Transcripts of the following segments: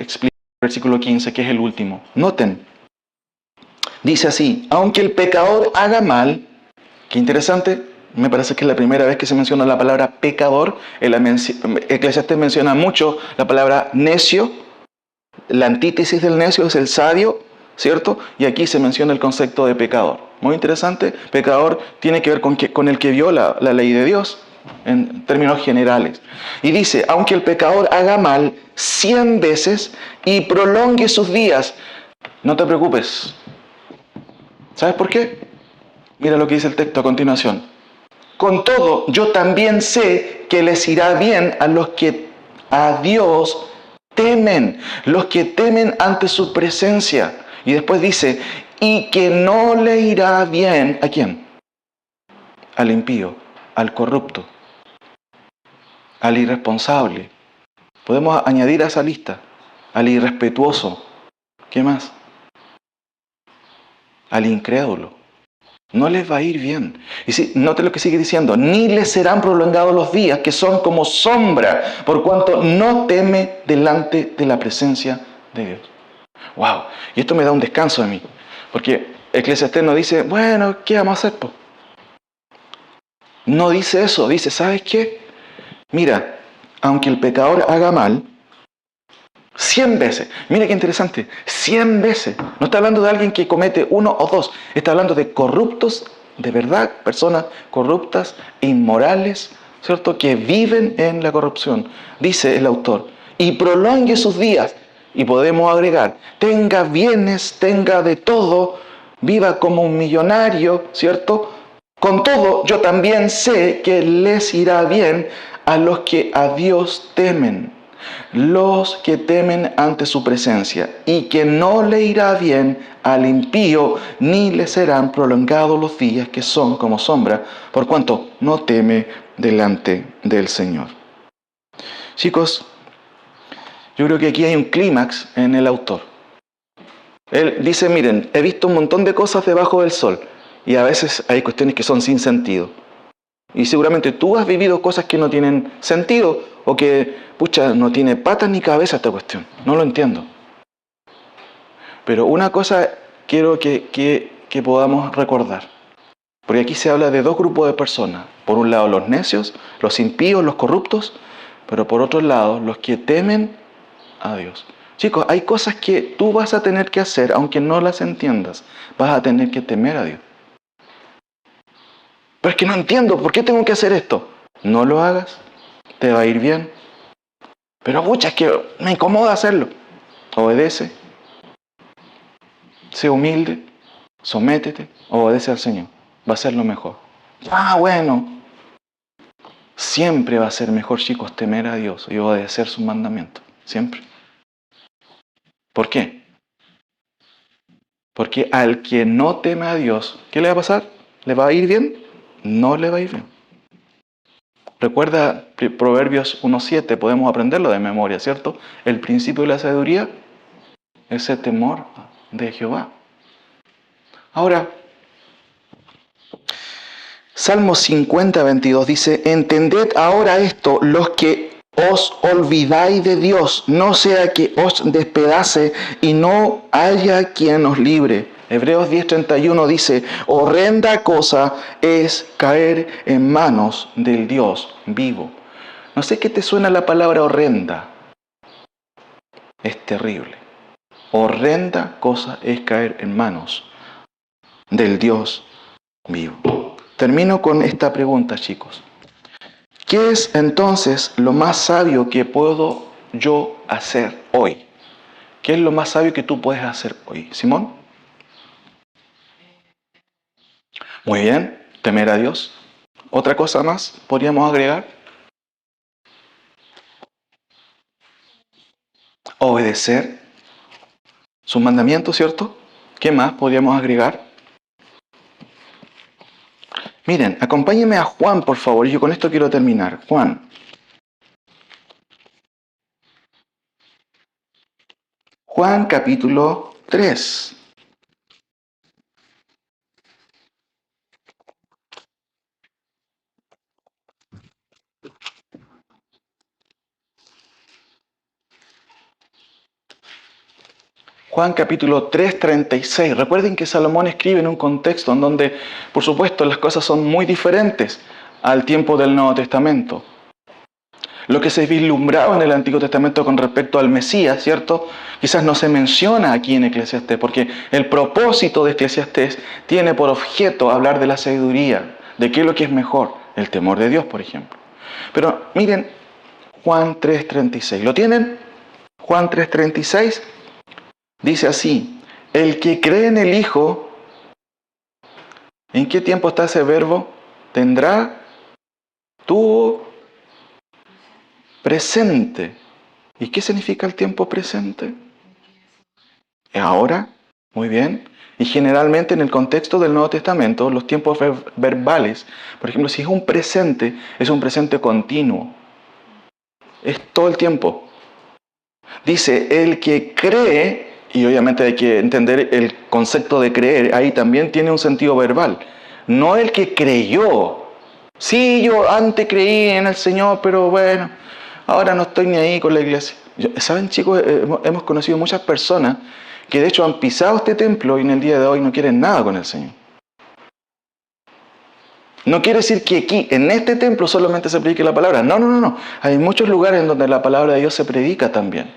explica el versículo 15, que es el último. Noten, dice así, aunque el pecador haga mal, qué interesante, me parece que es la primera vez que se menciona la palabra pecador. Eclesiastés menciona mucho la palabra necio, la antítesis del necio es el sabio, ¿cierto? Y aquí se menciona el concepto de pecador. Muy interesante, pecador tiene que ver con el que viola la ley de Dios, en términos generales. Y dice, aunque el pecador haga mal 100 veces y prolongue sus días, no te preocupes. ¿Sabes por qué? Mira lo que dice el texto a continuación. Con todo, yo también sé que les irá bien a los que a Dios temen, los que temen ante su presencia. Y después dice, y que no le irá bien, ¿a quién? Al impío, al corrupto, al irresponsable. Podemos añadir a esa lista, al irrespetuoso. ¿Qué más? Al incrédulo. No les va a ir bien. Y sí, note lo que sigue diciendo, ni les serán prolongados los días, que son como sombra, por cuanto no teme delante de la presencia de Dios. Wow, y esto me da un descanso a mí, porque Eclesiastés no dice, bueno, ¿qué vamos a hacer, po? No dice eso, dice, ¿sabes qué? Mira, aunque el pecador haga mal, 100 veces, mira qué interesante, 100 veces. No está hablando de alguien que comete uno o dos, está hablando de corruptos, de verdad, personas corruptas, inmorales, ¿cierto? Que viven en la corrupción, dice el autor. Y prolongue sus días, y podemos agregar, tenga bienes, tenga de todo, viva como un millonario, ¿cierto? Con todo, yo también sé que les irá bien a los que a Dios temen, los que temen ante su presencia, y que no le irá bien al impío, ni le serán prolongados los días que son como sombra, por cuanto no teme delante del Señor. Chicos, yo creo que aquí hay un clímax en el autor. Él dice, miren, he visto un montón de cosas debajo del sol, y a veces hay cuestiones que son sin sentido. Y seguramente tú has vivido cosas que no tienen sentido o que, pucha, no tiene patas ni cabeza esta cuestión. No lo entiendo. Pero una cosa quiero que podamos recordar. Porque aquí se habla de dos grupos de personas. Por un lado los necios, los impíos, los corruptos. Pero por otro lado los que temen a Dios. Chicos, hay cosas que tú vas a tener que hacer aunque no las entiendas. Vas a tener que temer a Dios. Pero es que no entiendo, ¿por qué tengo que hacer esto? No lo hagas, te va a ir bien. Pero pucha, es que me incomoda hacerlo. Obedece, sé humilde, sométete, obedece al Señor. Va a ser lo mejor. Ah, bueno. Siempre va a ser mejor, chicos, temer a Dios y obedecer sus mandamientos. Siempre. ¿Por qué? Porque al que no teme a Dios, ¿qué le va a pasar? ¿Le va a ir bien? No le va a ir bien. Recuerda Proverbios 1:7, podemos aprenderlo de memoria, ¿cierto? El principio de la sabiduría es el temor de Jehová. Ahora, Salmo 50:22 dice, entended ahora esto, los que os olvidáis de Dios, no sea que os despedace y no haya quien os libre. Hebreos 10:31 dice, horrenda cosa es caer en manos del Dios vivo. No sé qué te suena la palabra horrenda. Es terrible. Horrenda cosa es caer en manos del Dios vivo. Termino con esta pregunta, chicos. ¿Qué es entonces lo más sabio que puedo yo hacer hoy? ¿Qué es lo más sabio que tú puedes hacer hoy? ¿Simón? Muy bien, temer a Dios. ¿Otra cosa más podríamos agregar? Obedecer sus mandamientos, ¿cierto? ¿Qué más podríamos agregar? Miren, acompáñenme a Juan, por favor, y yo con esto quiero terminar. Juan capítulo 3. Juan capítulo 3, 36. Recuerden que Salomón escribe en un contexto en donde, por supuesto, las cosas son muy diferentes al tiempo del Nuevo Testamento. Lo que se vislumbraba en el Antiguo Testamento con respecto al Mesías, ¿cierto? Quizás no se menciona aquí en Eclesiastés, porque el propósito de Eclesiastés tiene por objeto hablar de la sabiduría, de qué es lo que es mejor, el temor de Dios, por ejemplo. Pero miren, Juan 3:36, ¿lo tienen? Juan 3:36 dice así: el que cree en el Hijo, ¿en qué tiempo está ese verbo? Tendrá, tuvo, presente. ¿Y qué significa el tiempo presente? Ahora, muy bien. Y generalmente en el contexto del Nuevo Testamento, los tiempos verbales, por ejemplo, si es un presente continuo. Es todo el tiempo. Dice, el que cree, y obviamente hay que entender el concepto de creer, ahí también tiene un sentido verbal. No el que creyó. Sí, yo antes creí en el Señor, pero bueno, ahora no estoy ni ahí con la iglesia. ¿Saben, chicos? Hemos conocido muchas personas que de hecho han pisado este templo y en el día de hoy no quieren nada con el Señor. No quiere decir que aquí, en este templo, solamente se predique la palabra. No. Hay muchos lugares en donde la palabra de Dios se predica también.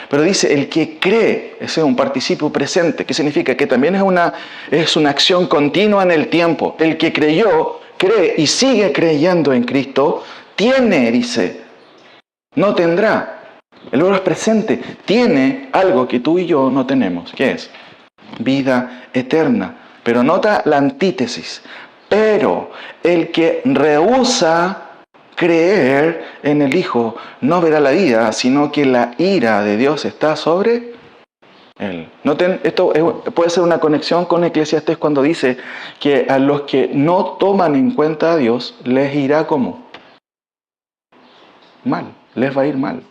Pero dice, el que cree, ese es un participio presente, que significa que también es una acción continua en el tiempo. El que creyó, cree y sigue creyendo en Cristo, tiene, dice, no tendrá. El verbo es presente, tiene algo que tú y yo no tenemos. ¿Qué es? Vida eterna. Pero nota la antítesis. Pero el que rehúsa creer en el Hijo no verá la vida, sino que la ira de Dios está sobre él. Noten, esto puede ser una conexión con Eclesiastés cuando dice que a los que no toman en cuenta a Dios les irá como mal, les va a ir mal.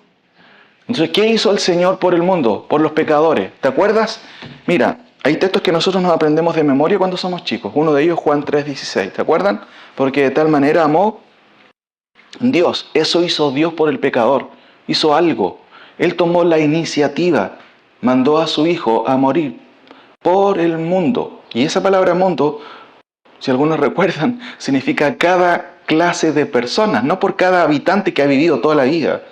Entonces, ¿qué hizo el Señor por el mundo? Por los pecadores. ¿Te acuerdas? Mira, hay textos que nosotros nos aprendemos de memoria cuando somos chicos. Uno de ellos, Juan 3:16. ¿Te acuerdan? Porque de tal manera amó Dios. Eso hizo Dios por el pecador. Hizo algo. Él tomó la iniciativa. Mandó a su Hijo a morir por el mundo. Y esa palabra mundo, si algunos recuerdan, significa cada clase de personas. No por cada habitante que ha vivido toda la vida,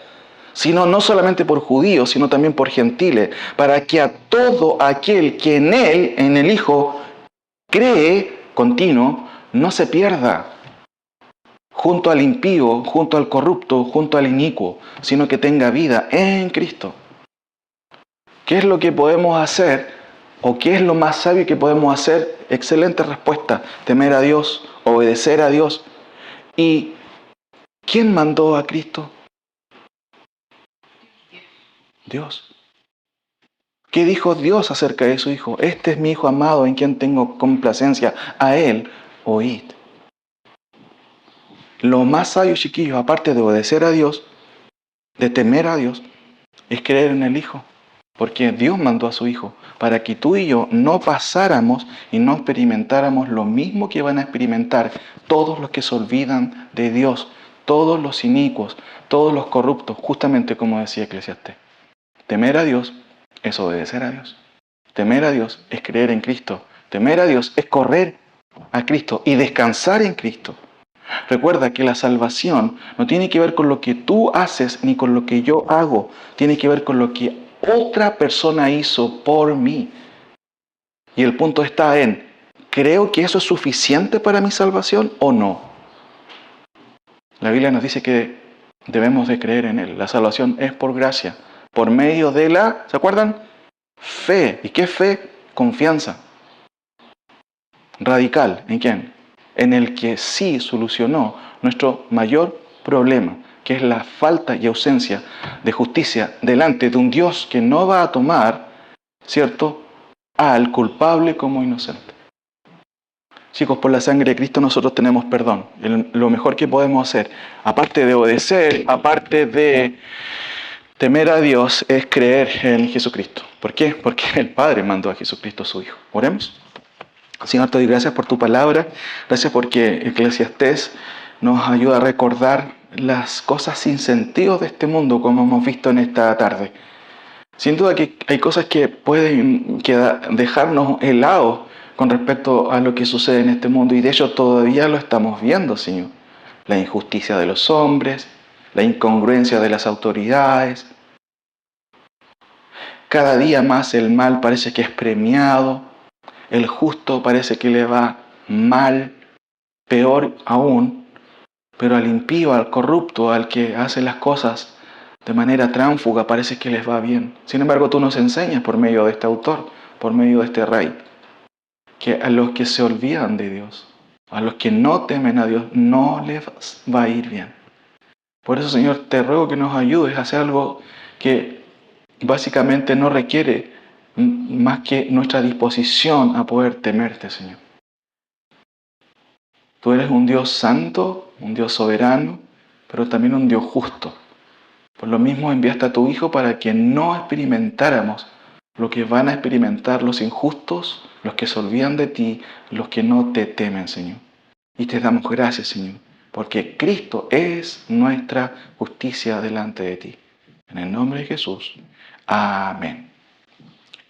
sino no solamente por judíos, sino también por gentiles, para que a todo aquel que en él, en el Hijo, cree continuo, no se pierda junto al impío, junto al corrupto, junto al inicuo, sino que tenga vida en Cristo. ¿Qué es lo que podemos hacer? ¿O qué es lo más sabio que podemos hacer? Excelente respuesta: temer a Dios, obedecer a Dios. ¿Y quién mandó a Cristo? Dios. ¿Qué dijo Dios acerca de su Hijo? Este es mi Hijo amado en quien tengo complacencia. A Él oíd. Lo más sabio, chiquillos, aparte de obedecer a Dios, de temer a Dios, es creer en el Hijo. Porque Dios mandó a su Hijo para que tú y yo no pasáramos y no experimentáramos lo mismo que van a experimentar todos los que se olvidan de Dios, todos los inicuos, todos los corruptos, justamente como decía Eclesiastés. Temer a Dios es obedecer a Dios. Temer a Dios es creer en Cristo. Temer a Dios es correr a Cristo y descansar en Cristo. Recuerda que la salvación no tiene que ver con lo que tú haces ni con lo que yo hago. Tiene que ver con lo que otra persona hizo por mí. Y el punto está en, ¿creo que eso es suficiente para mi salvación o no? La Biblia nos dice que debemos de creer en Él. La salvación es por gracia, por medio de la, ¿se acuerdan? Fe. ¿Y qué fe? Confianza. Radical. ¿En quién? En el que sí solucionó nuestro mayor problema, que es la falta y ausencia de justicia delante de un Dios que no va a tomar, ¿cierto?, al culpable como inocente. Chicos, por la sangre de Cristo nosotros tenemos perdón. Lo mejor que podemos hacer, aparte de obedecer, aparte de temer a Dios, es creer en Jesucristo. ¿Por qué? Porque el Padre mandó a Jesucristo su Hijo. Oremos. Señor, te doy gracias por tu palabra. Gracias porque Eclesiastés nos ayuda a recordar las cosas sin sentido de este mundo, como hemos visto en esta tarde. Sin duda que hay cosas que pueden dejarnos helados con respecto a lo que sucede en este mundo y de hecho todavía lo estamos viendo, Señor. La injusticia de los hombres, la incongruencia de las autoridades. Cada día más el mal parece que es premiado, el justo parece que le va mal, peor aún, pero al impío, al corrupto, al que hace las cosas de manera tránfuga, parece que les va bien. Sin embargo, tú nos enseñas por medio de este autor, por medio de este rey, que a los que se olvidan de Dios, a los que no temen a Dios, no les va a ir bien. Por eso, Señor, te ruego que nos ayudes a hacer algo que básicamente no requiere más que nuestra disposición a poder temerte, Señor. Tú eres un Dios santo, un Dios soberano, pero también un Dios justo. Por lo mismo enviaste a tu Hijo para que no experimentáramos lo que van a experimentar los injustos, los que se olvidan de ti, los que no te temen, Señor. Y te damos gracias, Señor, porque Cristo es nuestra justicia delante de ti. En el nombre de Jesús. Amén.